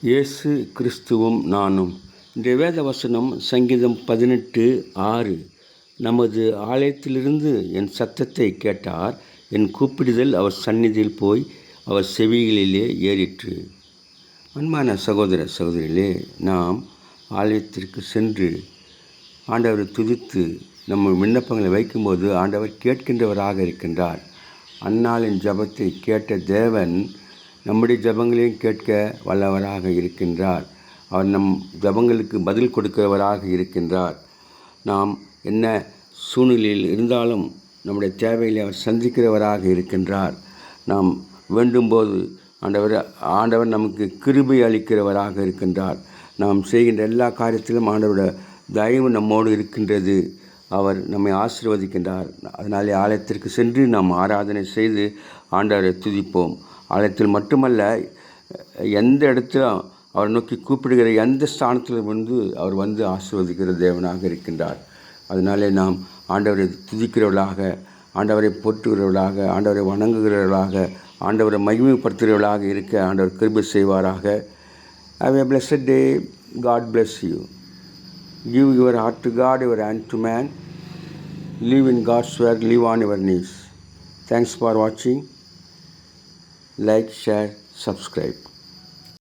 இயேசு கிறிஸ்துவும் நானும். இந்த வேத வசனம் சங்கீதம் 18:6. நமது ஆலயத்திலிருந்து என் சத்தத்தை கேட்டார், என் கூப்பிடுதல் அவர் சந்நிதியில் போய் அவர் செவிகளிலே ஏறிற்று. அன்பான சகோதர சகோதரிகளே, நாம் ஆலயத்திற்கு சென்று ஆண்டவரை துதித்து நம்ம விண்ணப்பங்களை வைக்கும்போது ஆண்டவர் கேட்கின்றவராக இருக்கின்றார். அன்னாளின் ஜபத்தை கேட்ட தேவன் நம்முடைய ஜபங்களையும் கேட்க வல்லவராக இருக்கின்றார். அவர் நம் ஜபங்களுக்கு பதில் கொடுக்கிறவராக இருக்கின்றார். நாம் என்ன சூழ்நிலையில் இருந்தாலும் நம்முடைய தேவைகளை அவர் சந்திக்கிறவராக இருக்கின்றார். நாம் வேண்டும்போது ஆண்டவர் நமக்கு கிருபை அளிக்கிறவராக இருக்கின்றார். நாம் செய்கின்ற எல்லா காரியத்திலும் ஆண்டவருடைய தயவு நம்மோடு இருக்கின்றது. அவர் நம்மை ஆசீர்வதிக்கின்றார். அதனாலே ஆலயத்திற்கு சென்று நாம் ஆராதனை செய்து ஆண்டவரை துதிப்போம். ஆலயத்தில் மட்டுமல்ல, எந்த இடத்திலும் அவர் நோக்கி கூப்பிடுகிற எந்த ஸ்தானத்திலும் அவர் வந்து ஆசீர்வதிக்கிற தேவனாக இருக்கின்றார். அதனாலே நாம் ஆண்டவரை துதிக்கிறவர்களாக, ஆண்டவரை போற்றுகிறவர்களாக, ஆண்டவரை வணங்குகிறவர்களாக, ஆண்டவரை மகிமைப்படுத்துகிறவர்களாக இருக்க ஆண்டவர் கிருபை செய்வாராக. Have a blessed day. God bless you. Give your heart to God, your hand to man. Live in God's word, live on your knees. Thanks for watching. Like, share, subscribe.